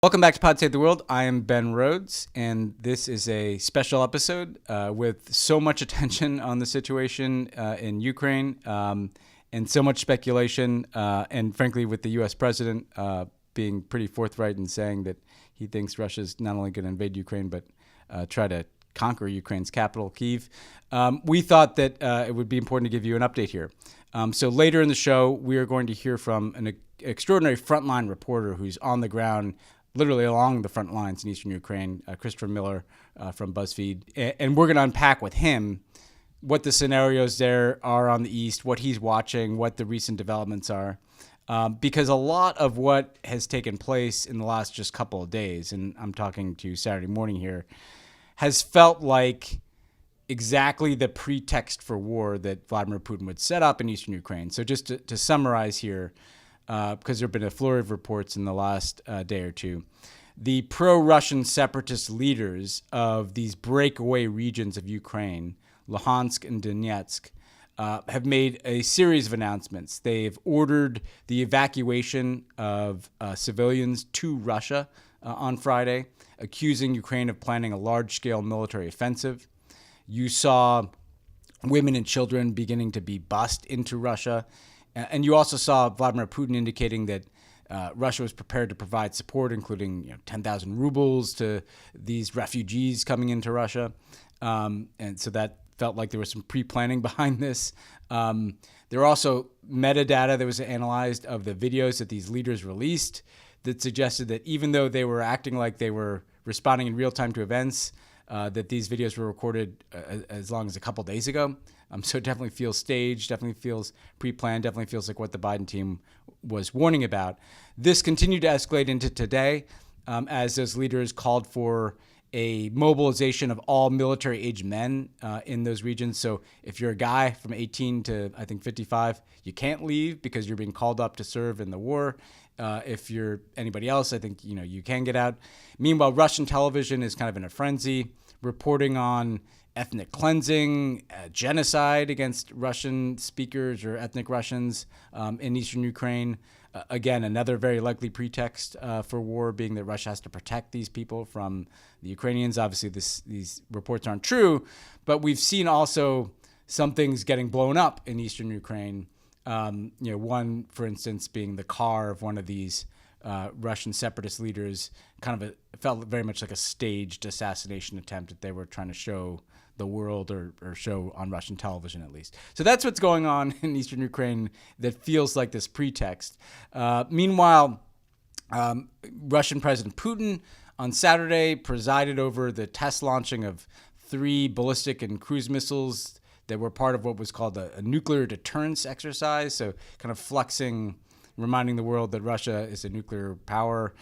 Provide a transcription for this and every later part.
Welcome back to Pod Save the World. I am Ben Rhodes, and this is a special episode with so much attention on the situation in Ukraine and so much speculation, and frankly, with the U.S. president being pretty forthright in saying that he thinks Russia's not only going to invade Ukraine, but try to conquer Ukraine's capital, Kyiv. We thought that it would be important to give you an update here. So later in the show, we are going to hear from an extraordinary frontline reporter who's on the ground literally along the front lines in eastern Ukraine, Christopher Miller from Buzzfeed. And we're going to unpack with him what the scenarios there are on the east, what he's watching, what the recent developments are. Because a lot of what has taken place in the last just couple of days, and I'm talking to you Saturday morning here, has felt like exactly the pretext for war that Vladimir Putin would set up in eastern Ukraine. So just to summarize here, because there have been a flurry of reports in the last day or two. The pro-Russian separatist leaders of these breakaway regions of Ukraine, Luhansk and Donetsk, have made a series of announcements. They've ordered the evacuation of civilians to Russia on Friday, accusing Ukraine of planning a large-scale military offensive. You saw women and children beginning to be bussed into Russia. And you also saw Vladimir Putin indicating that Russia was prepared to provide support, including 10,000 rubles to these refugees coming into Russia. And so that felt like there was some pre-planning behind this. There were also metadata that was analyzed of the videos that these leaders released that suggested that even though they were acting like they were responding in real time to events, that these videos were recorded as long as a couple days ago. So it definitely feels staged, definitely feels pre-planned, definitely feels like what the Biden team was warning about. This continued to escalate into today as those leaders called for a mobilization of all military-aged men in those regions. So if you're a guy from 18 to, I think, 55, you can't leave because you're being called up to serve in the war. If you're anybody else, I think, you can get out. Meanwhile, Russian television is kind of in a frenzy, reporting on ethnic cleansing, genocide against Russian speakers or ethnic Russians in eastern Ukraine. Again, another very likely pretext for war being that Russia has to protect these people from the Ukrainians. Obviously, these reports aren't true, but we've seen also some things getting blown up in eastern Ukraine. One, for instance, being the car of one of these Russian separatist leaders, it felt very much like a staged assassination attempt that they were trying to show the world or show on Russian television at least. So that's what's going on in eastern Ukraine that feels like this pretext. Meanwhile, Russian President Putin on Saturday presided over the test launching of 3 ballistic and cruise missiles that were part of what was called a nuclear deterrence exercise. So kind of flexing, reminding the world that Russia is a nuclear power.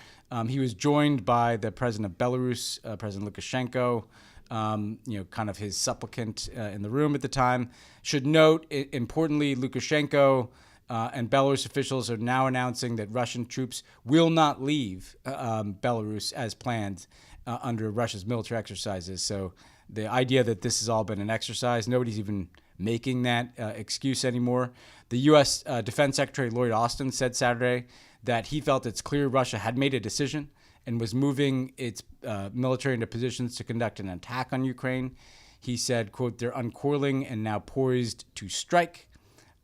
He was joined by the president of Belarus, President Lukashenko, kind of his supplicant in the room at the time. Should note, importantly, Lukashenko and Belarus officials are now announcing that Russian troops will not leave Belarus as planned under Russia's military exercises. So the idea that this has all been an exercise, nobody's even making that excuse anymore. The U.S. Defense Secretary Lloyd Austin said Saturday that he felt it's clear Russia had made a decision and was moving its military into positions to conduct an attack on Ukraine. He said, quote, "They're uncoiling and now poised to strike."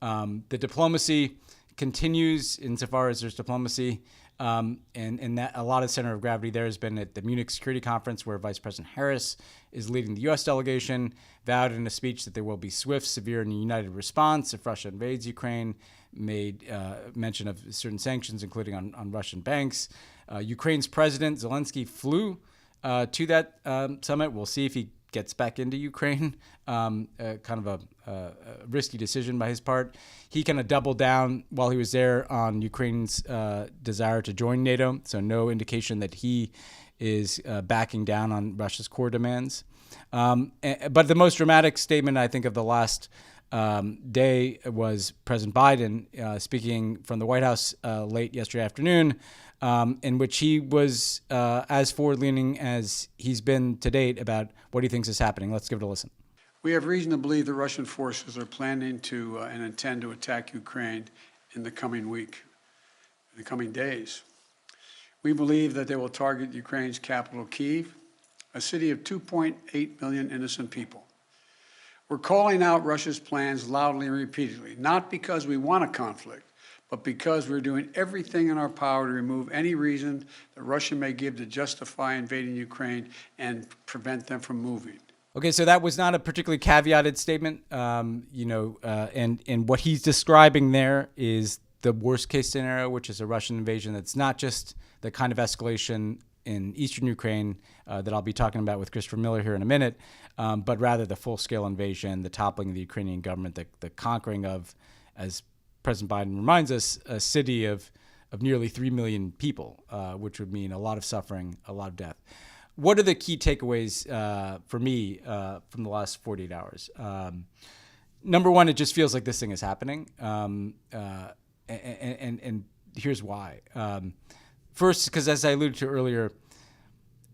The diplomacy continues insofar as there's diplomacy. And that a lot of center of gravity there has been at the Munich Security Conference, where Vice President Harris is leading the U.S. delegation, vowed in a speech that there will be swift, severe, and united response if Russia invades Ukraine, made mention of certain sanctions, including on Russian banks. Ukraine's President Zelensky flew to that summit. We'll see if he gets back into Ukraine, kind of a risky decision by his part. He kind of doubled down while he was there on Ukraine's desire to join NATO, so no indication that he is backing down on Russia's core demands. But the most dramatic statement, I think, of the last day was President Biden speaking from the White House late yesterday afternoon, in which he was as forward-leaning as he's been to date about what he thinks is happening. Let's give it a listen. We have reason to believe the Russian forces are planning to and intend to attack Ukraine in the coming week, in the coming days. We believe that they will target Ukraine's capital, Kyiv, a city of 2.8 million innocent people. We're calling out Russia's plans loudly and repeatedly, not because we want a conflict, but because we're doing everything in our power to remove any reason that Russia may give to justify invading Ukraine and prevent them from moving. Okay, so that was not a particularly caveated statement, and what he's describing there is the worst case scenario, which is a Russian invasion that's not just the kind of escalation in eastern Ukraine that I'll be talking about with Christopher Miller here in a minute, but rather the full-scale invasion, the toppling of the Ukrainian government, the conquering of, as President Biden reminds us, a city of nearly 3 million people, which would mean a lot of suffering, a lot of death. What are the key takeaways for me from the last 48 hours? Number one, it just feels like this thing is happening, and here's why. First, because as I alluded to earlier,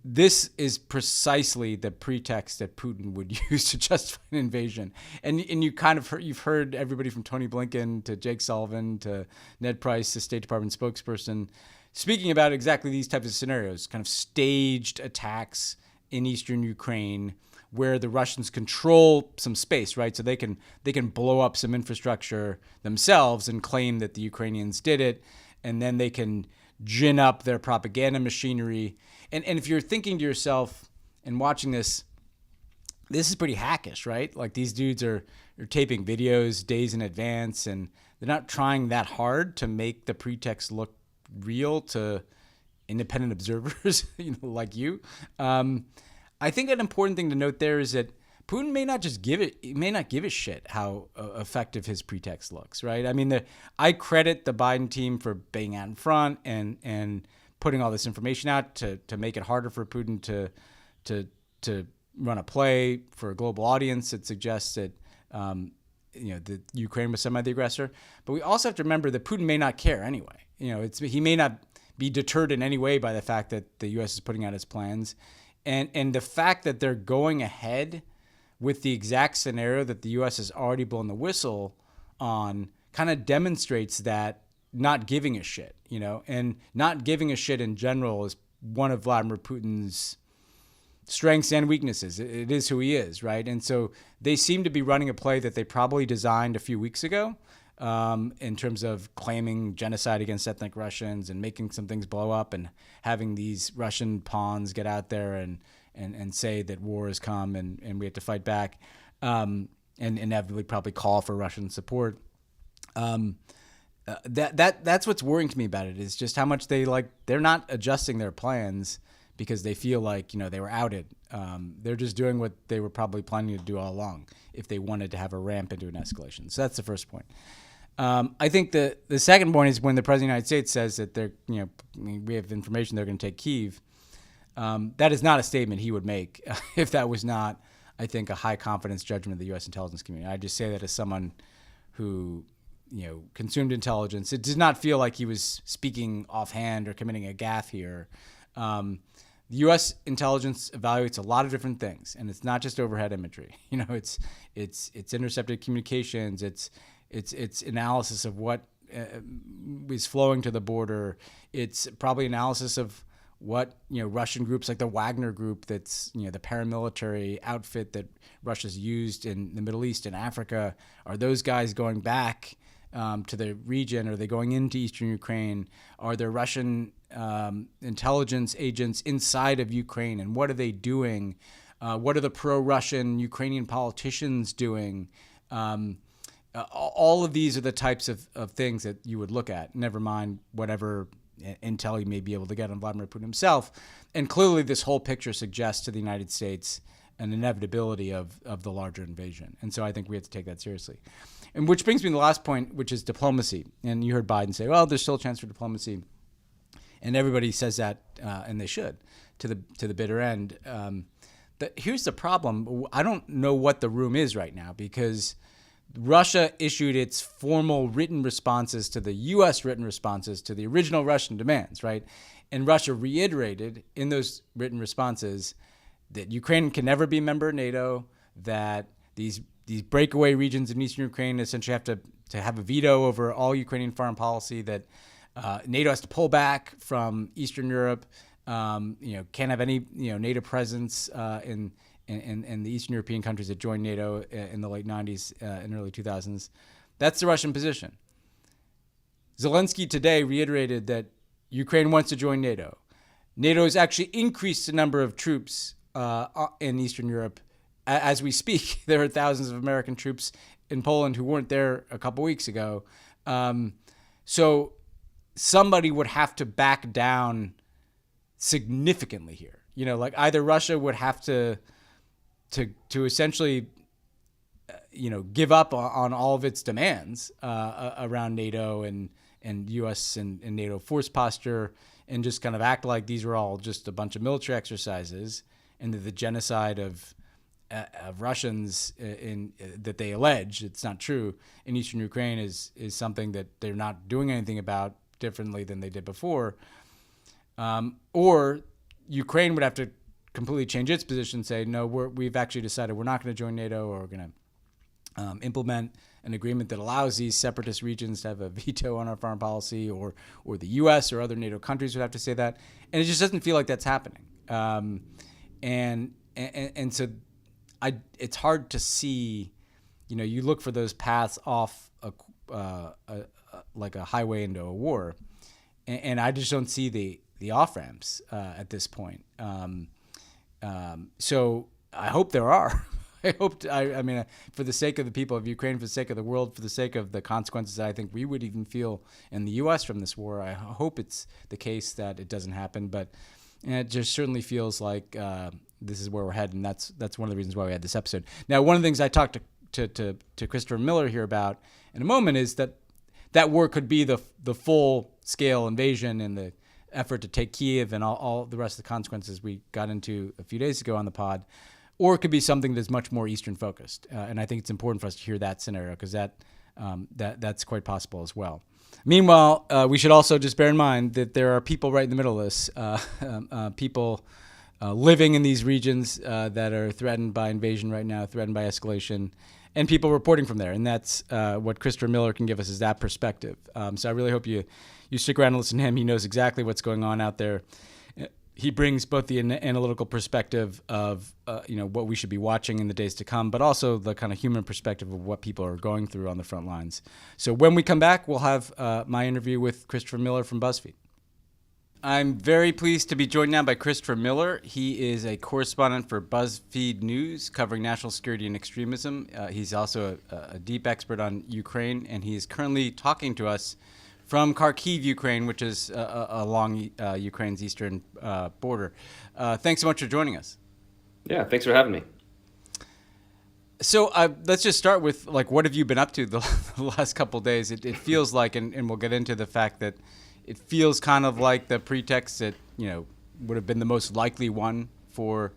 this is precisely the pretext that Putin would use to justify an invasion. And you kind of you've heard everybody from Tony Blinken to Jake Sullivan to Ned Price, the State Department spokesperson, speaking about exactly these types of scenarios, kind of staged attacks in eastern Ukraine where the Russians control some space, right? So they can blow up some infrastructure themselves and claim that the Ukrainians did it, and then they can gin up their propaganda machinery. And if you're thinking to yourself and watching this is pretty hackish, right? Like these dudes are taping videos days in advance, and they're not trying that hard to make the pretext look real to independent observers, like you. I think an important thing to note there is that Putin may not give a shit how effective his pretext looks, right? I mean, I credit the Biden team for being out in front and putting all this information out to make it harder for Putin to run a play for a global audience that suggests that that Ukraine was somehow the aggressor. But we also have to remember that Putin may not care anyway. He may not be deterred in any way by the fact that the U.S. is putting out its plans, and the fact that they're going ahead with the exact scenario that the U.S. has already blown the whistle on kind of demonstrates that not giving a shit, and not giving a shit in general is one of Vladimir Putin's strengths and weaknesses. It is who he is, right? And so they seem to be running a play that they probably designed a few weeks ago in terms of claiming genocide against ethnic Russians and making some things blow up and having these Russian pawns get out there and say that war has come and we have to fight back, and inevitably probably call for Russian support. That's what's worrying to me about it, is just how much they're not adjusting their plans because they feel like they were outed. They're just doing what they were probably planning to do all along if they wanted to have a ramp into an escalation. So that's the first point. I think the second point is when the President of the United States says that we have information they're going to take Kyiv. That is not a statement he would make if that was not, I think, a high confidence judgment of the U.S. intelligence community. I just say that as someone who, consumed intelligence. It does not feel like he was speaking offhand or committing a gaffe here. The U.S. intelligence evaluates a lot of different things, and it's not just overhead imagery. It's intercepted communications. It's analysis of what is flowing to the border. It's probably analysis of what Russian groups like the Wagner Group, that's the paramilitary outfit that Russia's used in the Middle East and Africa. Are those guys going back to the region? Are they going into eastern Ukraine? Are there Russian intelligence agents inside of Ukraine? And what are they doing? What are the pro-Russian Ukrainian politicians doing? All of these are the types of things that you would look at, never mind whatever intel you may be able to get on Vladimir Putin himself. And clearly this whole picture suggests to the United States an inevitability of the larger invasion. And so I think we have to take that seriously. And which brings me to the last point, which is diplomacy. And you heard Biden say, well, there's still a chance for diplomacy. And everybody says that, and they should, to the bitter end. Here's the problem. I don't know what the room is right now, because Russia issued its formal written responses to the U.S. written responses to the original Russian demands, right? And Russia reiterated in those written responses that Ukraine can never be a member of NATO, that these breakaway regions in eastern Ukraine essentially have to have a veto over all Ukrainian foreign policy, that NATO has to pull back from Eastern Europe. Can't have any NATO presence in the Eastern European countries that joined NATO in the late 90s and early 2000s. That's the Russian position. Zelensky today reiterated that Ukraine wants to join NATO. NATO has actually increased the number of troops in Eastern Europe. As we speak, there are thousands of American troops in Poland who weren't there a couple weeks ago. So somebody would have to back down significantly here. Like either Russia would have to essentially give up on all of its demands around NATO and U.S. and NATO force posture, and just kind of act like these were all just a bunch of military exercises, and that the genocide of Russians that they allege, it's not true, in Eastern Ukraine is something that they're not doing anything about differently than they did before. Or Ukraine would have to completely change its position and say, no, we've actually decided we're not going to join NATO, or we're going to implement an agreement that allows these separatist regions to have a veto on our foreign policy, or the U.S. or other NATO countries would have to say that. And it just doesn't feel like that's happening. And so it's hard to see, you look for those paths off like a highway into a war. And I just don't see the off-ramps at this point. So I hope there are. I mean, for the sake of the people of Ukraine, for the sake of the world, for the sake of the consequences that I think we would even feel in the U.S. from this war, I hope it's the case that it doesn't happen. But it just certainly feels like this is where we're headed, and that's one of the reasons why we had this episode. Now, one of the things I talked to Christopher Miller here about in a moment is that war could be the full-scale invasion and the effort to take Kyiv and all the rest of the consequences we got into a few days ago on the pod. Or it could be something that's much more Eastern focused, and I think it's important for us to hear that scenario, because that's quite possible as well. Meanwhile, we should also just bear in mind that there are people right in the middle of this, people living in these regions that are threatened by invasion right now, threatened by escalation, and people reporting from there. And that's what Christopher Miller can give us, is that perspective. So I really hope you stick around and listen to him. He knows exactly what's going on out there. He brings both the analytical perspective of what we should be watching in the days to come, but also the kind of human perspective of what people are going through on the front lines. So when we come back, we'll have my interview with Christopher Miller from Buzzfeed. I'm very pleased to be joined now by Christopher Miller. He is a correspondent for Buzzfeed News, covering national security and extremism. He's also a deep expert on Ukraine, and he is currently talking to us from Kharkiv, Ukraine, which is along Ukraine's eastern border. Thanks so much for joining us. Yeah, thanks for having me. So let's just start with, what have you been up to the last couple of days? It feels like, and we'll get into the fact that it feels kind of like the pretext that, would have been the most likely one for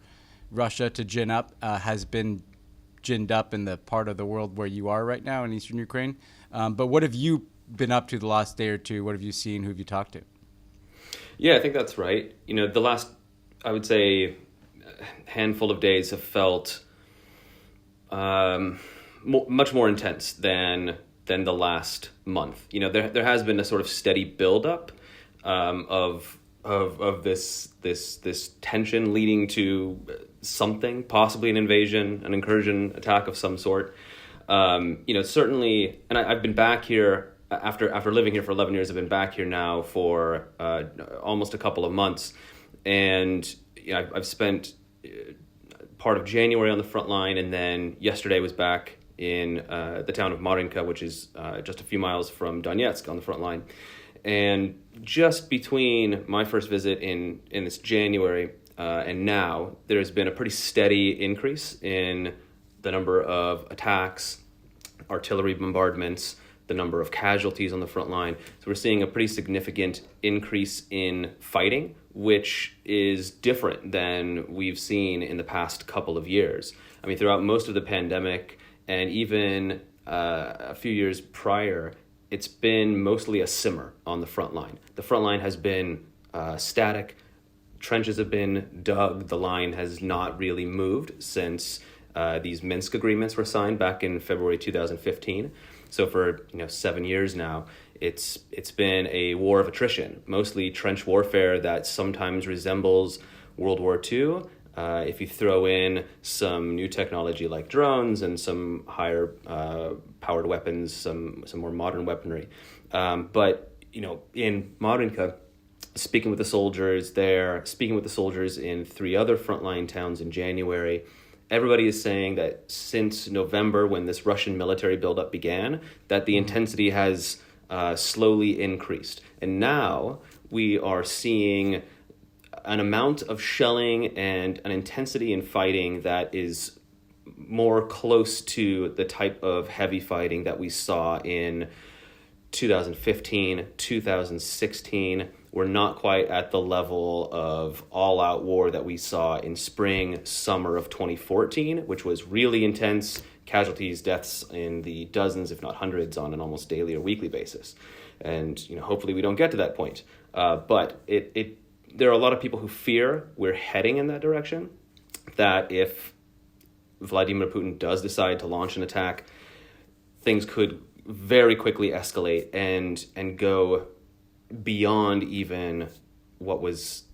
Russia to gin up has been ginned up in the part of the world where you are right now in eastern Ukraine. But what have you been up to the last day or two? What have you seen? Who have you talked to? Yeah, I think that's right. The last, I would say, handful of days have felt much more intense than the last month. There has been a sort of steady buildup of this tension leading to something, possibly an invasion, an incursion attack of some sort. Certainly, and I've been back here after living here for 11 years. I've been back here now for almost a couple of months, and I've spent part of January on the front line, and then yesterday was back in the town of Marinka, which is just a few miles from Donetsk on the front line. And just between my first visit in this January and now, there's been a pretty steady increase in the number of attacks, artillery bombardments, the number of casualties on the front line. So we're seeing a pretty significant increase in fighting, which is different than we've seen in the past couple of years. I mean, throughout most of the pandemic, and even a few years prior, it's been mostly a simmer on the front line. The front line has been static. Trenches have been dug. The line has not really moved since these Minsk agreements were signed back in February 2015. So for 7 years now, it's been a war of attrition, mostly trench warfare that sometimes resembles World War II. If you throw in some new technology like drones and some higher powered weapons, some more modern weaponry. But in Marinka, speaking with the soldiers there, speaking with the soldiers in 3 other frontline towns in January, everybody is saying that since November, when this Russian military buildup began, that the intensity has slowly increased. And now we are seeing an amount of shelling and an intensity in fighting that is more close to the type of heavy fighting that we saw in 2015, 2016. We're not quite at the level of all-out war that we saw in spring, summer of 2014, which was really intense, casualties, deaths in the dozens, if not hundreds, on an almost daily or weekly basis. And hopefully we don't get to that point. But there are a lot of people who fear we're heading in that direction, that if Vladimir Putin does decide to launch an attack, things could very quickly escalate and go beyond even what was,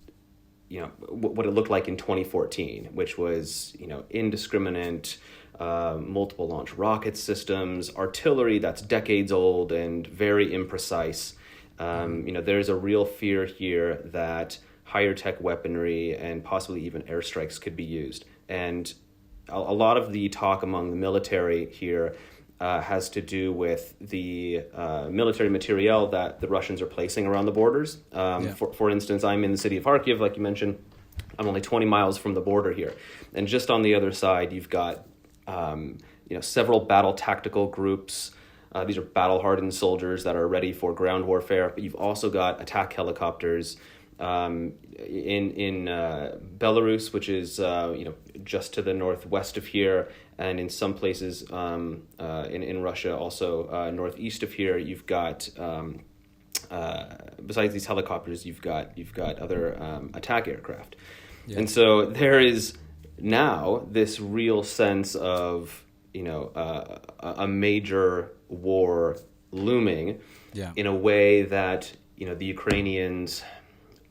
what it looked like in 2014, which was, indiscriminate, multiple launch rocket systems, artillery that's decades old and very imprecise. There's a real fear here that higher tech weaponry and possibly even airstrikes could be used. And a lot of the talk among the military here has to do with the military materiel that the Russians are placing around the borders. For instance, I'm in the city of Kharkiv, like you mentioned. I'm only 20 miles from the border here. And just on the other side, you've got several battle tactical groups. These are battle-hardened soldiers that are ready for ground warfare. But you've also got attack helicopters in Belarus, which is just to the northwest of here, and in some places in Russia, also northeast of here. You've got besides these helicopters, you've got other attack aircraft, and so there is now this real sense of a major war looming in a way that the Ukrainians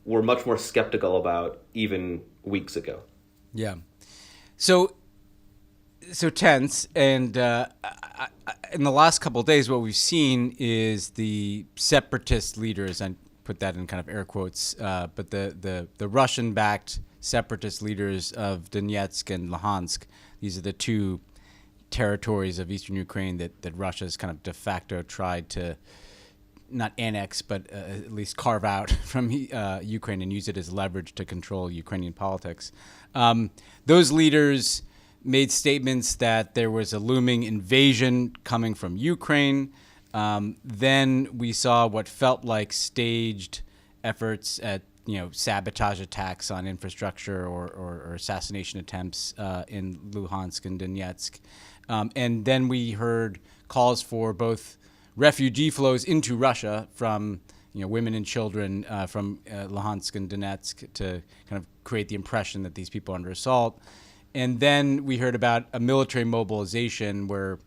were much more skeptical about even weeks ago. Yeah. So tense, and in the last couple of days, what we've seen is the separatist leaders, and put that in kind of air quotes, but the Russian-backed separatist leaders of Donetsk and Luhansk. These are the 2 territories of eastern Ukraine that Russia's kind of de facto tried to not annex, but at least carve out from Ukraine and use it as leverage to control Ukrainian politics. Those leaders made statements that there was a looming invasion coming from Ukraine. Then we saw what felt like staged efforts at sabotage attacks on infrastructure or assassination attempts in Luhansk and Donetsk. And then we heard calls for both refugee flows into Russia from women and children from Luhansk and Donetsk to kind of create the impression that these people are under assault. And then we heard about a military mobilization where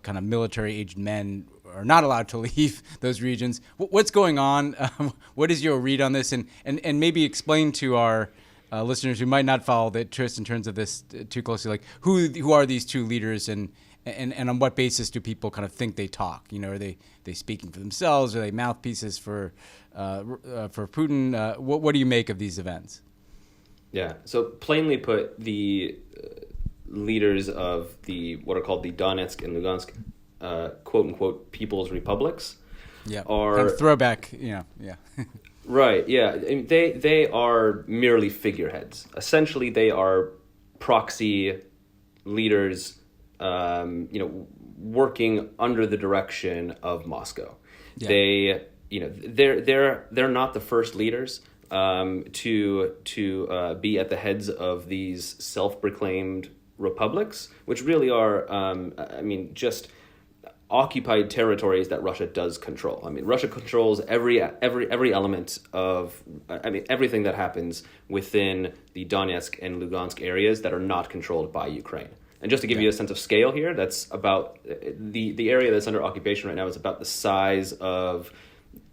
kind of military-aged men are not allowed to leave those regions. What's going on? What is your read on this? And maybe explain to our listeners who might not follow the twist in terms of this too closely, like who are these 2 leaders and on what basis do people kind of think they talk? Are they speaking for themselves? Are they mouthpieces for Putin? What do you make of these events? Yeah. So plainly put, the leaders of what are called the Donetsk and Lugansk, quote unquote, people's republics, are kind of throwback. Right. Yeah. I mean, they are merely figureheads. Essentially, they are proxy leaders, working under the direction of Moscow. Yeah. They're not the first leaders to be at the heads of these self-proclaimed republics, which really are, just occupied territories that Russia does control. I mean, Russia controls every element of, everything that happens within the Donetsk and Lugansk areas that are not controlled by Ukraine. And just to give you a sense of scale here, that's about the area that's under occupation right now is about the size of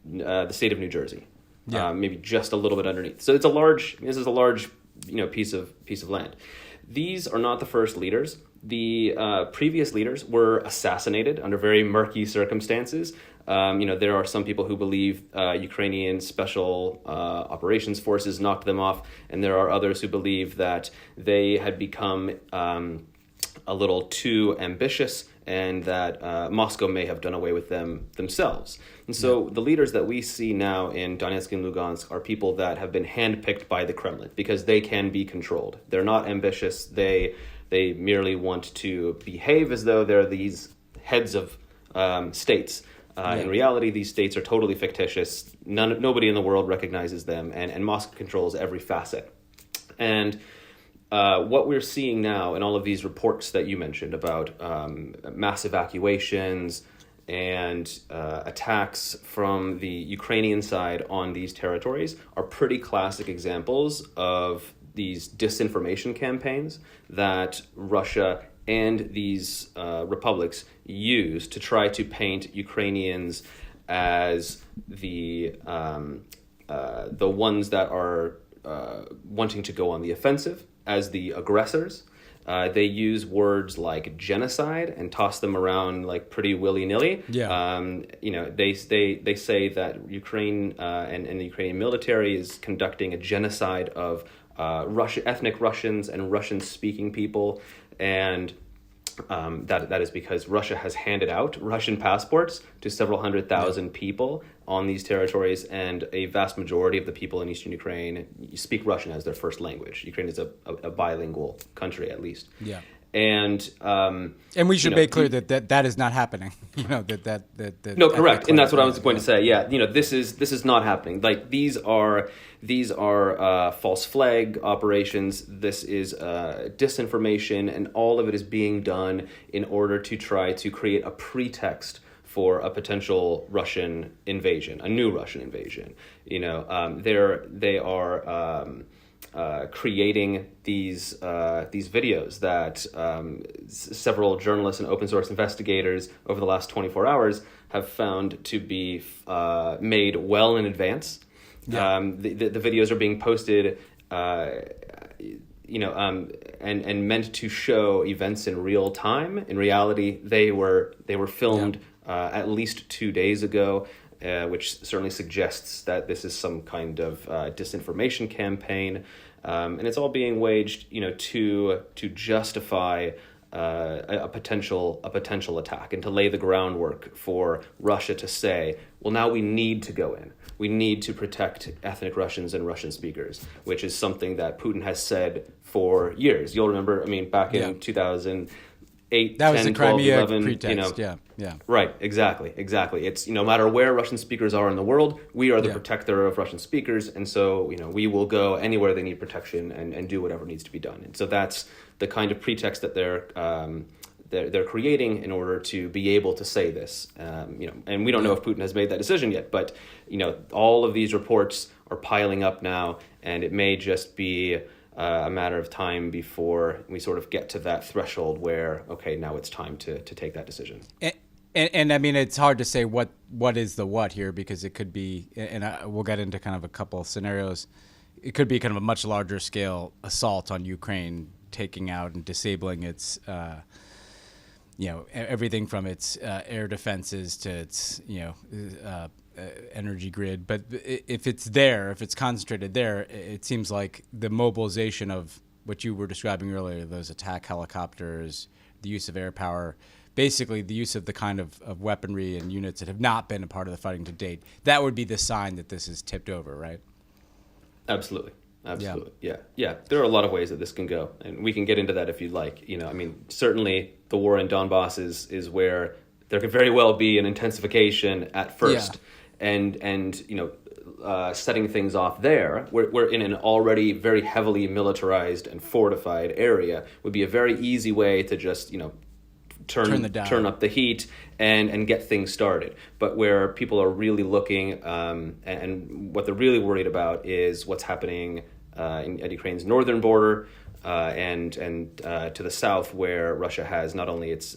the state of New Jersey, maybe just a little bit underneath. So this is a large, piece of land. These are not the first leaders. The previous leaders were assassinated under very murky circumstances. There are some people who believe Ukrainian special operations forces knocked them off, and there are others who believe that they had become a little too ambitious and that Moscow may have done away with them themselves. And so the leaders that we see now in Donetsk and Lugansk are people that have been handpicked by the Kremlin because they can be controlled. They're not ambitious. They merely want to behave as though they're these heads of states. In reality, these states are totally fictitious. Nobody in the world recognizes them, and Moscow controls every facet. And what we're seeing now in all of these reports that you mentioned about mass evacuations and attacks from the Ukrainian side on these territories are pretty classic examples of these disinformation campaigns that Russia and these republics use to try to paint Ukrainians as the ones that are wanting to go on the offensive, as the aggressors. They use words like genocide and toss them around like pretty willy-nilly. They say that Ukraine and the Ukrainian military is conducting a genocide of ethnic Russians and Russian-speaking people, and that is because Russia has handed out Russian passports to several hundred thousand people on these territories, and a vast majority of the people in eastern Ukraine speak Russian as their first language. Ukraine is a bilingual country, at least. And we should make clear that is not happening. No, correct, and that's what I was going to say. This is not happening. Like these are false flag operations. This is disinformation, and all of it is being done in order to try to create a pretext for a potential Russian invasion, a new Russian invasion. They are creating these videos that several journalists and open source investigators over the last 24 hours have found to be made well in advance. The videos are being posted, and meant to show events in real time. In reality, they were filmed at least 2 days ago. Which certainly suggests that this is some kind of disinformation campaign, and it's all being waged, to justify a potential attack and to lay the groundwork for Russia to say, well, now we need to go in. We need to protect ethnic Russians and Russian speakers, which is something that Putin has said for years. You'll remember, back in 2008, that 10, was the 12, Crimea 11, pretext. Right, exactly. It's, no matter where Russian speakers are in the world, we are the protector of Russian speakers, and so, we will go anywhere they need protection and do whatever needs to be done. And so that's the kind of pretext that they're creating in order to be able to say this. And we don't know if Putin has made that decision yet, but, all of these reports are piling up now, and it may just be a matter of time before we sort of get to that threshold where, okay, now it's time to take that decision. And it's hard to say what is the what here, because it could be, and we'll get into kind of a couple of scenarios. It could be kind of a much larger scale assault on Ukraine, taking out and disabling its, everything from its air defenses to its, energy grid. But if it's concentrated there, it seems like the mobilization of what you were describing earlier, those attack helicopters, the use of air power, basically the use of the kind of weaponry and units that have not been a part of the fighting to date, that would be the sign that this is tipped over, right? Absolutely. Yeah. There are a lot of ways that this can go, and we can get into that if you'd like. Certainly the war in Donbass is where there could very well be an intensification at first. And setting things off there, we're in an already very heavily militarized and fortified area, would be a very easy way to just, turn up the heat and get things started. But where people are really looking, and what they're really worried about is what's happening at Ukraine's northern border, and to the south, where Russia has not only its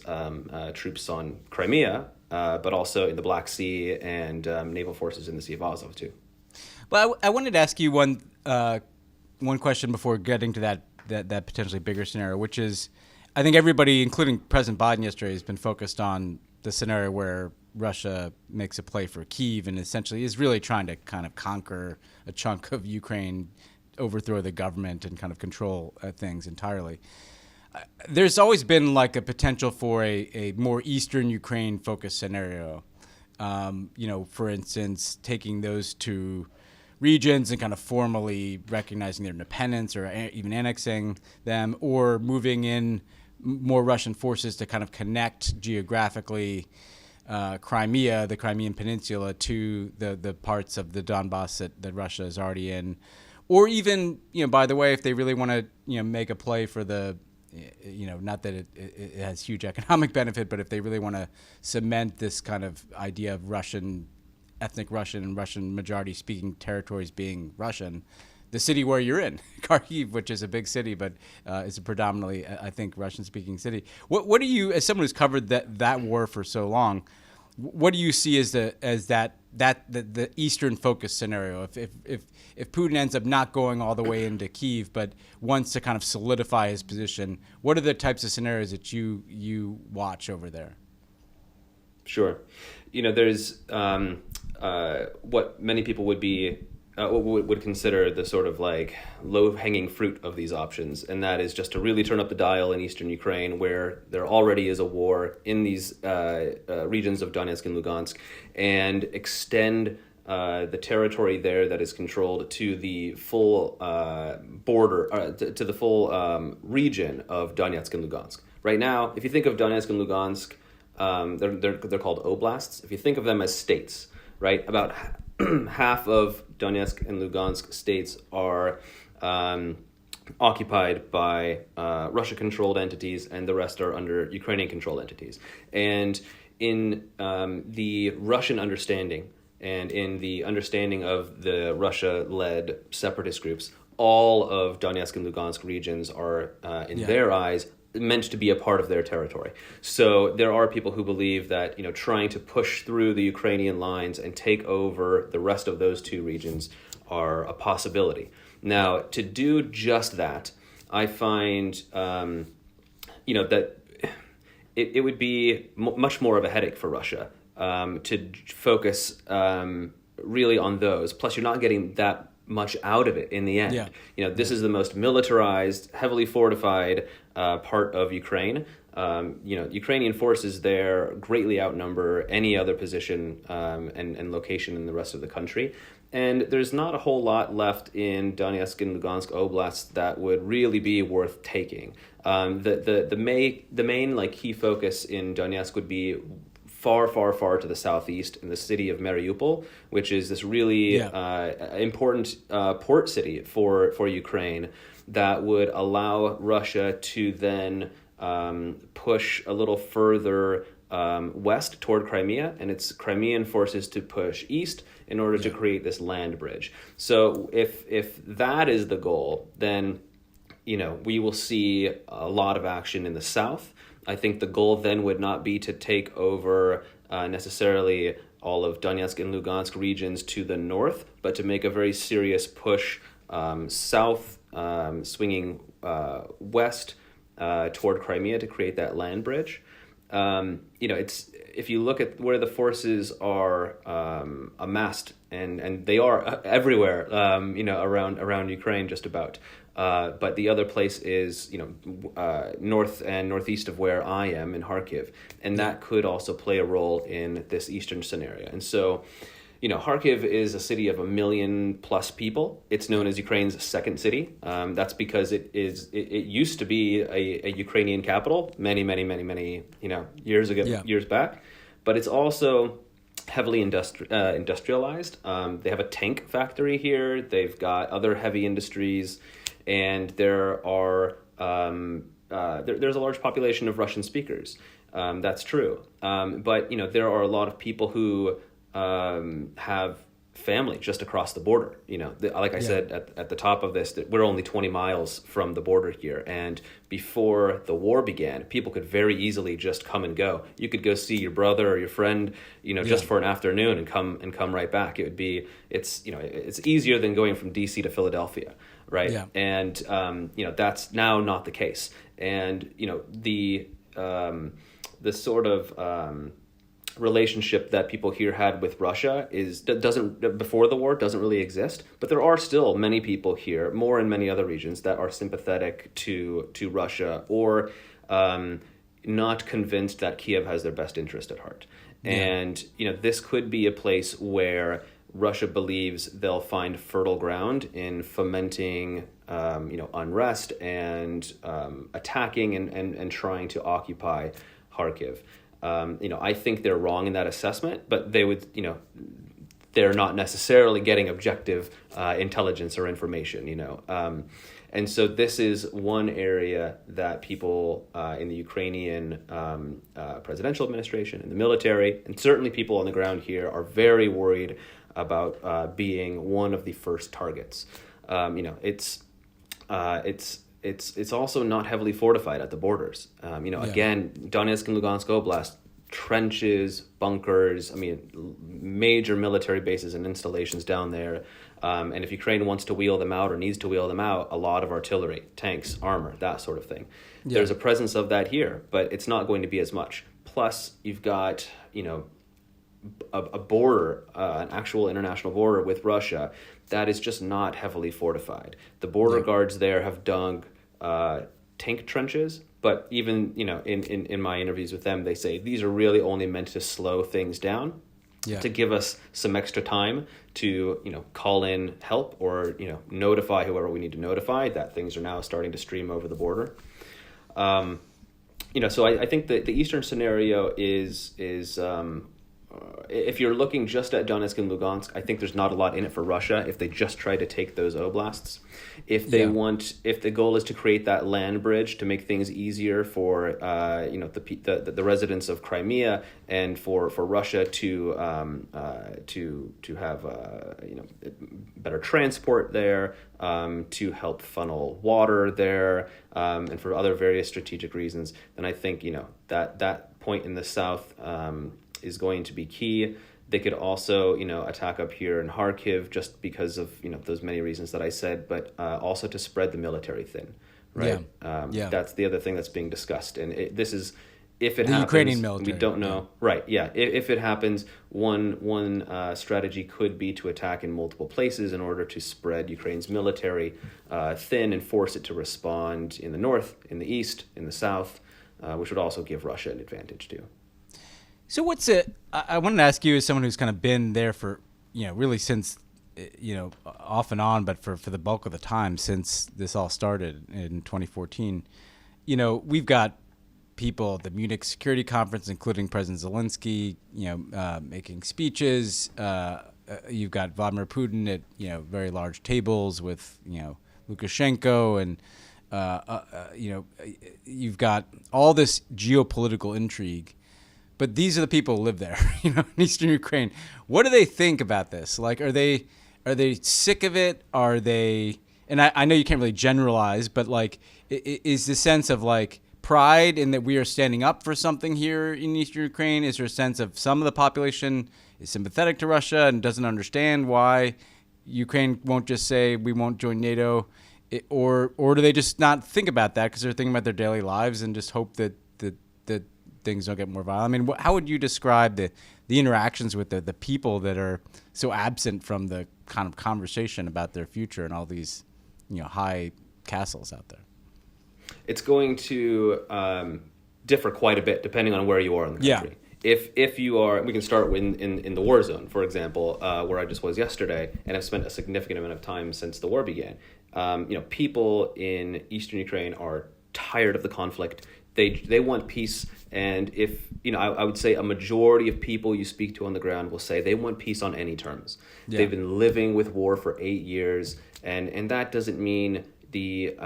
troops on Crimea, but also in the Black Sea and naval forces in the Sea of Azov too. Well, I wanted to ask you one question before getting to that potentially bigger scenario, which is, I think everybody, including President Biden yesterday, has been focused on the scenario where Russia makes a play for Kyiv and essentially is really trying to kind of conquer a chunk of Ukraine, overthrow the government, and kind of control things entirely. There's always been like a potential for a more Eastern Ukraine focused scenario. For instance, taking those two regions and kind of formally recognizing their independence or even annexing them, or moving in more Russian forces to kind of connect geographically Crimea, the Crimean Peninsula, to the parts of the Donbass that Russia is already in. Or even, by the way, if they really want to, make a play for the, not that it has huge economic benefit, but if they really want to cement this kind of idea of ethnic Russian and Russian majority speaking territories being Russian, the city where you're in, Kharkiv, which is a big city, but is a predominantly, I think, Russian speaking city. What do you, as someone who's covered that war for so long, what do you see as the Eastern focus scenario? If Putin ends up not going all the way into Kyiv, but wants to kind of solidify his position, what are the types of scenarios that you watch over there? Sure, there's what many people would consider the sort of like low-hanging fruit of these options, and that is just to really turn up the dial in eastern Ukraine, where there already is a war in these regions of Donetsk and Lugansk, and extend the territory there that is controlled to the full border, to the full region of Donetsk and Lugansk. Right now, if you think of Donetsk and Lugansk, they're called oblasts. If you think of them as states, right, about half of Donetsk and Lugansk states are occupied by Russia-controlled entities, and the rest are under Ukrainian-controlled entities. And in the Russian understanding, and in the understanding of the Russia-led separatist groups, all of Donetsk and Lugansk regions are, in their eyes, meant to be a part of their territory. So there are people who believe that, trying to push through the Ukrainian lines and take over the rest of those two regions are a possibility. Now, to do just that, I find, that it would be much more of a headache for Russia to focus really on those. Plus, you're not getting that much out of it in the end. This is the most militarized, heavily fortified part of Ukraine. Ukrainian forces there greatly outnumber any other position and location in the rest of the country. And there's not a whole lot left in Donetsk and Lugansk oblasts that would really be worth taking. The main key focus in Donetsk would be far, far, far to the southeast in the city of Mariupol, which is this really important port city for Ukraine that would allow Russia to then push a little further west toward Crimea, and its Crimean forces to push east in order to create this land bridge. So if that is the goal, then we will see a lot of action in the south. I think the goal then would not be to take over necessarily all of Donetsk and Lugansk regions to the north, but to make a very serious push south, swinging west toward Crimea to create that land bridge. It's, if you look at where the forces are amassed, and they are everywhere, around Ukraine just about. But the other place is, north and northeast of where I am in Kharkiv, and that could also play a role in this eastern scenario. And so, Kharkiv is a city of 1 million plus people. It's known as Ukraine's second city. That's because it used to be a Ukrainian capital many years ago, years back, but it's also heavily industrialized. They have a tank factory here. They've got other heavy industries. And there are there's a large population of Russian speakers. That's true. But there are a lot of people who have family just across the border. Like I said at the top of this, that we're only 20 miles from the border here. And before the war began, people could very easily just come and go. You could go see your brother or your friend, just for an afternoon and come right back. It's easier than going from DC to Philadelphia, right? Yeah. And that's now not the case. And the sort of relationship that people here had with Russia doesn't before the war doesn't really exist, but there are still many people here, more in many other regions, that are sympathetic to Russia or not convinced that Kiev has their best interest at heart. Yeah. And this could be a place where Russia believes they'll find fertile ground in fomenting unrest and attacking and trying to occupy Kharkiv. I think they're wrong in that assessment, but they're not necessarily getting objective intelligence or information, And so this is one area that people in the Ukrainian presidential administration and the military, and certainly people on the ground here, are very worried about being one of the first targets. It's also not heavily fortified at the borders. Again, Donetsk and Lugansk Oblast, trenches, bunkers, major military bases and installations down there. And if Ukraine wants to wheel them out or needs to wheel them out, a lot of artillery, tanks, armor, that sort of thing. Yeah. There's a presence of that here, but it's not going to be as much. Plus, you've got, a border, an actual international border with Russia that is just not heavily fortified. The border guards there have dug tank trenches, but even in my interviews with them, they say these are really only meant to slow things down, to give us some extra time to call in help or notify whoever we need to notify that things are now starting to stream over the border. So I think that the eastern scenario is if you're looking just at Donetsk and Lugansk, I think there's not a lot in it for Russia if they just try to take those oblasts. If the goal is to create that land bridge to make things easier for the residents of Crimea and for Russia to have better transport there, to help funnel water there, and for other various strategic reasons, then I think that point in the south is going to be key. They could also, attack up here in Kharkiv just because of, those many reasons that I said, but also to spread the military thin, right? That's the other thing that's being discussed. And this is, if it happens, Ukrainian military. We don't know. Yeah. Right, yeah. If it happens, one strategy could be to attack in multiple places in order to spread Ukraine's military thin and force it to respond in the north, in the east, in the south, which would also give Russia an advantage too. So I wanted to ask you, as someone who's kind of been there for, really since, off and on, but for the bulk of the time since this all started in 2014, we've got people at the Munich Security Conference, including President Zelensky, making speeches. You've got Vladimir Putin at, very large tables with, Lukashenko, and, you've got all this geopolitical intrigue. But these are the people who live there, in eastern Ukraine. What do they think about this? Like, are they sick of it? Are they? And I know you can't really generalize, but like, is the sense of like pride in that we are standing up for something here in eastern Ukraine? Is there a sense of some of the population is sympathetic to Russia and doesn't understand why Ukraine won't just say we won't join NATO, or do they just not think about that because they're thinking about their daily lives and just hope that things don't get more violent? How would you describe the interactions with the people that are so absent from the kind of conversation about their future and all these, high castles out there? It's going to differ quite a bit depending on where you are in the country. Yeah. If you are, we can start in the war zone, for example, where I just was yesterday, and I've spent a significant amount of time since the war began. People in eastern Ukraine are tired of the conflict. They want peace, and if I would say a majority of people you speak to on the ground will say they want peace on any terms. Yeah. They've been living with war for 8 years, and that doesn't mean the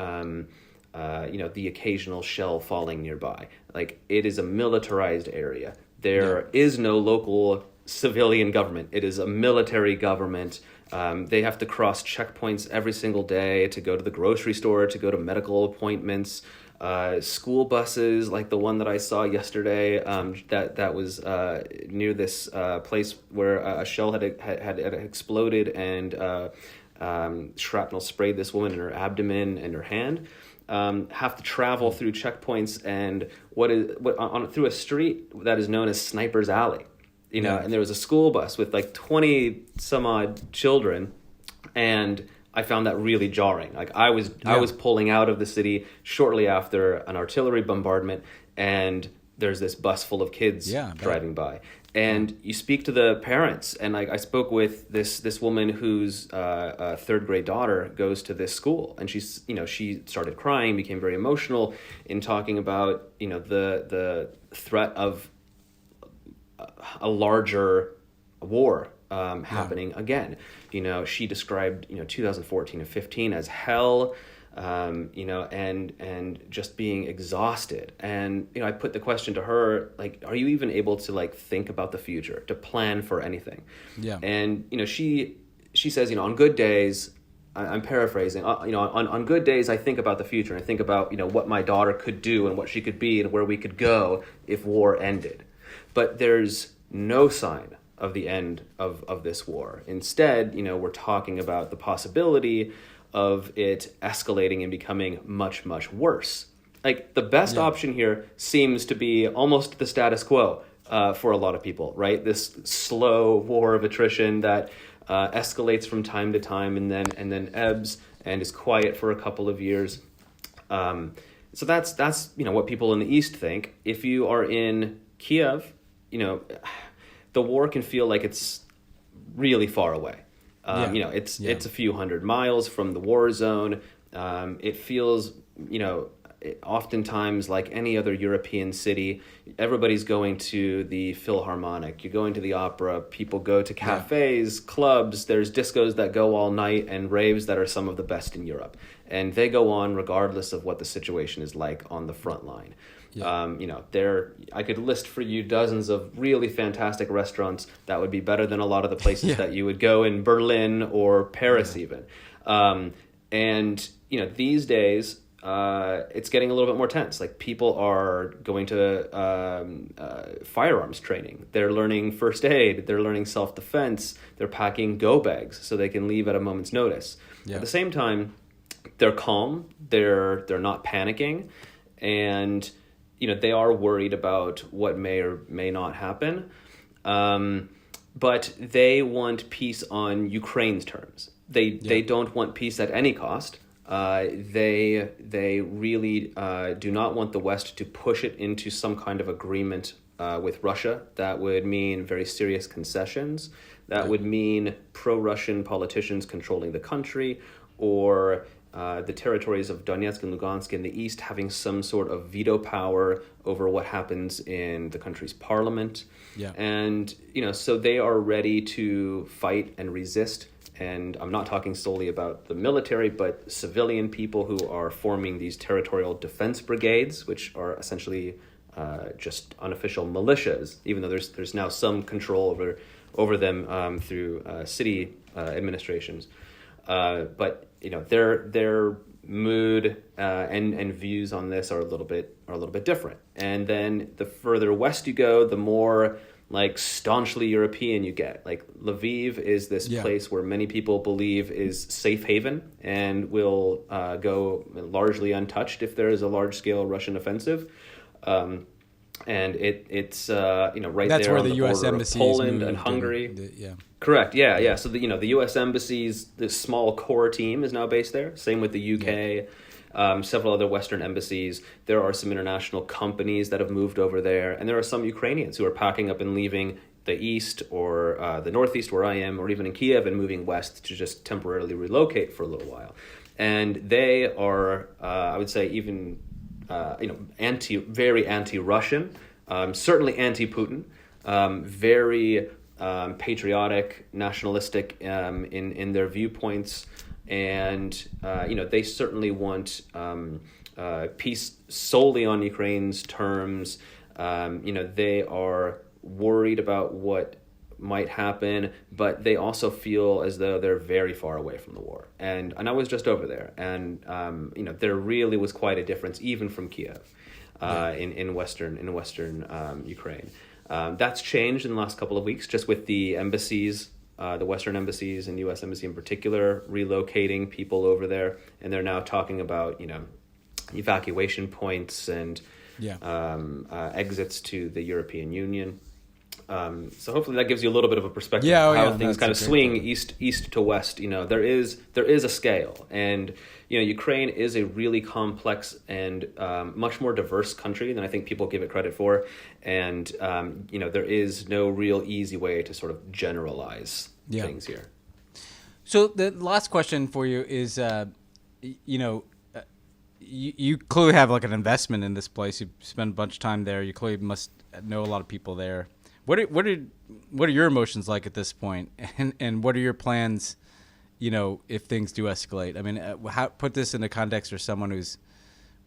occasional shell falling nearby. Like, it is a militarized area. There is no local civilian government. It is a military government. They have to cross checkpoints every single day to go to the grocery store, to go to medical appointments. School buses, like the one that I saw yesterday, that was near this place where a shell had exploded and shrapnel sprayed this woman in her abdomen and her hand. Have to travel through checkpoints and through a street that is known as Sniper's Alley. And there was a school bus with like 20 some odd children, and I found that really jarring. Like I was pulling out of the city shortly after an artillery bombardment, and there's this bus full of kids driving by. And you speak to the parents, and I spoke with this woman whose third grade daughter goes to this school, and she started crying, became very emotional in talking about the threat of a larger war happening again. She described 2014 and 15 as hell, and just being exhausted. And I put the question to her, like, are you even able to like think about the future, to plan for anything? Yeah. And she says, on good days, I'm paraphrasing, on good days I think about the future, and I think about what my daughter could do and what she could be and where we could go if war ended. But there's no sign of the end of this war. Instead, we're talking about the possibility of it escalating and becoming much, much worse. Like the best option here seems to be almost the status quo for a lot of people, right? This slow war of attrition that escalates from time to time and then ebbs and is quiet for a couple of years. So that's what people in the East think. If you are in Kiev, the war can feel like it's really far away. It's a few hundred miles from the war zone. It feels, oftentimes like any other European city. Everybody's going to the Philharmonic. You're going to the opera. People go to cafes, clubs. There's discos that go all night and raves that are some of the best in Europe. And they go on regardless of what the situation is like on the front line. I could list for you dozens of really fantastic restaurants that would be better than a lot of the places that you would go in Berlin or Paris even. These days, it's getting a little bit more tense. Like people are going to firearms training. They're learning first aid. They're learning self-defense. They're packing go bags so they can leave at a moment's notice. Yeah. At the same time, they're calm. They're not panicking, and they are worried about what may or may not happen, but they want peace on Ukraine's terms. They don't want peace at any cost. They really do not want the West to push it into some kind of agreement with Russia. That would mean very serious concessions. That would mean pro-Russian politicians controlling the country, or the territories of Donetsk and Lugansk in the east having some sort of veto power over what happens in the country's parliament. Yeah. And, so they are ready to fight and resist. And I'm not talking solely about the military, but civilian people who are forming these territorial defense brigades, which are essentially just unofficial militias, even though there's now some control over them through city administrations. But their mood and views on this are a little bit different. And then the further west you go, the more like staunchly European you get. Like Lviv is this place where many people believe is safe haven and will go largely untouched if there is a large scale Russian offensive. And it's right That's there where on the the US border embassy of Poland and Hungary. Correct. Yeah. So the U.S. embassy's this small core team is now based there. Same with the U.K. Several other Western embassies. There are some international companies that have moved over there, and there are some Ukrainians who are packing up and leaving the east or the northeast where I am, or even in Kiev, and moving west to just temporarily relocate for a little while. And they are, I would say, even very anti-Russian, certainly anti-Putin, very patriotic, nationalistic in their viewpoints, and they certainly want peace solely on Ukraine's terms. They are worried about what might happen, but they also feel as though they're very far away from the war. And I was just over there, and there really was quite a difference, even from Kiev, in western Ukraine. That's changed in the last couple of weeks, just with the embassies, the Western embassies and U.S. Embassy in particular, relocating people over there, and they're now talking about evacuation points and exits to the European Union. So hopefully that gives you a little bit of a perspective of how things kind of swing east to west. There is a scale, and Ukraine is a really complex and much more diverse country than I think people give it credit for, and there is no real easy way to sort of generalize things here. So the last question for you is, you clearly have like an investment in this place. You spend a bunch of time there. You clearly must know a lot of people there. What are your emotions like at this point, and what are your plans, if things do escalate? I mean, put this in the context for someone who's,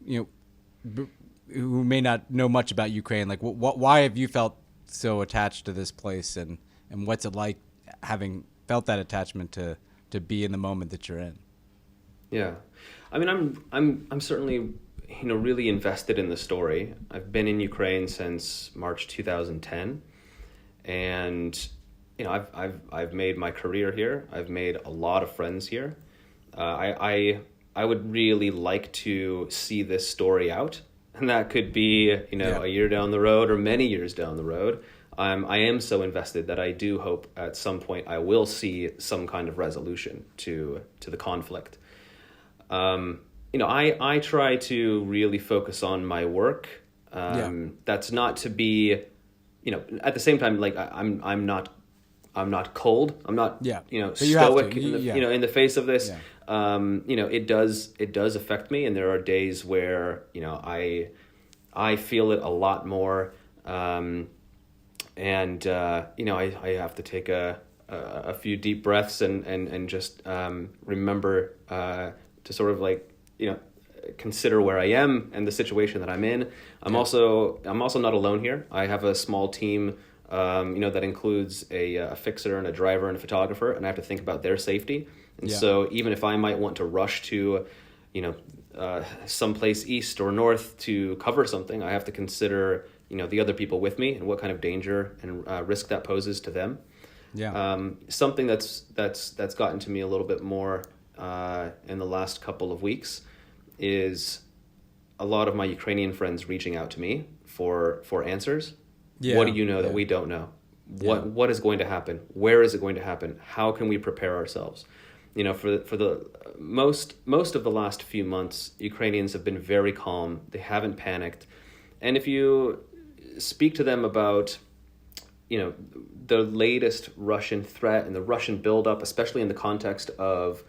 who may not know much about Ukraine. Like, why have you felt so attached to this place, and what's it like having felt that attachment to be in the moment that you're in? Yeah, I mean, I'm certainly really invested in the story. I've been in Ukraine since March 2010. And I've made my career here. I've made a lot of friends here. I would really like to see this story out, and that could be a year down the road or many years down the road. I am so invested that I do hope at some point I will see some kind of resolution to the conflict. I try to really focus on my work. That's not to be. At the same time, like I'm not cold. I'm not stoic in the face of this. It does affect me, and there are days where I feel it a lot more, and I have to take a few deep breaths and just remember to sort of consider where I am and the situation that I'm in. I'm also not alone here. I have a small team, that includes a fixer and a driver and a photographer, and I have to think about their safety. And so even if I might want to rush to, someplace east or north to cover something, I have to consider, the other people with me and what kind of danger and risk that poses to them. Something that's gotten to me a little bit more in the last couple of weeks is a lot of my Ukrainian friends reaching out to me for answers. What do you know that we don't know? What is going to happen? Where is it going to happen? How can we prepare ourselves? For the most of the last few months, Ukrainians have been very calm. They haven't panicked. And if you speak to them about the latest Russian threat and the Russian buildup, especially in the context of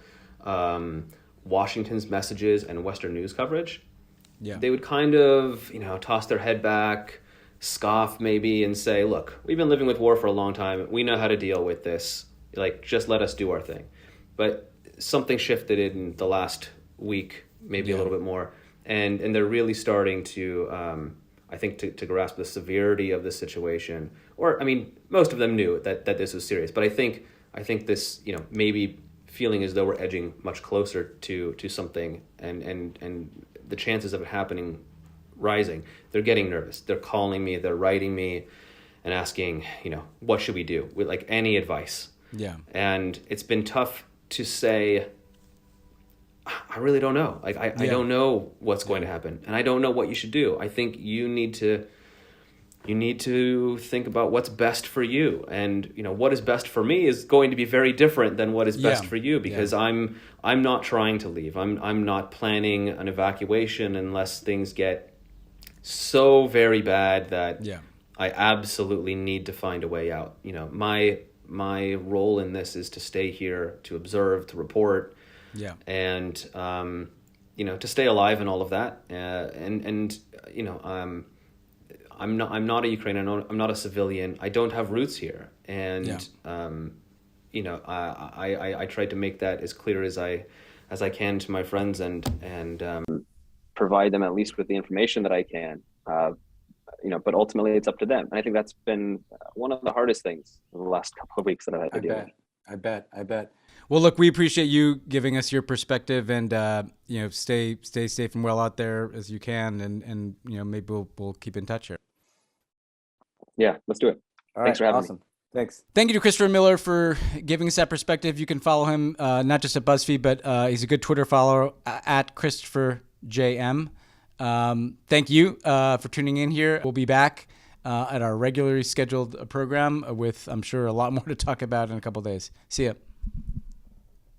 Washington's messages and Western news coverage, they would kind of, toss their head back, scoff maybe, and say, look, we've been living with war for a long time. We know how to deal with this. Just let us do our thing. But something shifted in the last week, maybe a little bit more. And they're really starting to, I think, to grasp the severity of the situation. Or, I mean, most of them knew that this was serious. But I think this, maybe feeling as though we're edging much closer to something, and the chances of it happening rising. They're getting nervous. They're calling me, they're writing me and asking, what should we do, with any advice. And it's been tough to say, I really don't know. I don't know what's going to happen, and I don't know what you should do. I think you need to think about what's best for you, and what is best for me is going to be very different than what is best for you, because I'm not trying to leave. I'm not planning an evacuation unless things get so very bad that I absolutely need to find a way out. My role in this is to stay here, to observe, to report, and to stay alive and all of that. I'm not a Ukrainian. I'm not a civilian. I don't have roots here, and I tried to make that as clear as I can to my friends, and provide them at least with the information that I can. but ultimately it's up to them. And I think that's been one of the hardest things in the last couple of weeks that I've had to deal with. I bet. Well, look, we appreciate you giving us your perspective, and stay safe and well out there as you can, and maybe we'll keep in touch here. Yeah, let's do it. Thanks for having me. Thanks. Thank you to Christopher Miller for giving us that perspective. You can follow him not just at Buzzfeed, but he's a good Twitter follower at Christopher JM. Thank you for tuning in here. We'll be back at our regularly scheduled program with, I'm sure, a lot more to talk about in a couple of days. See ya.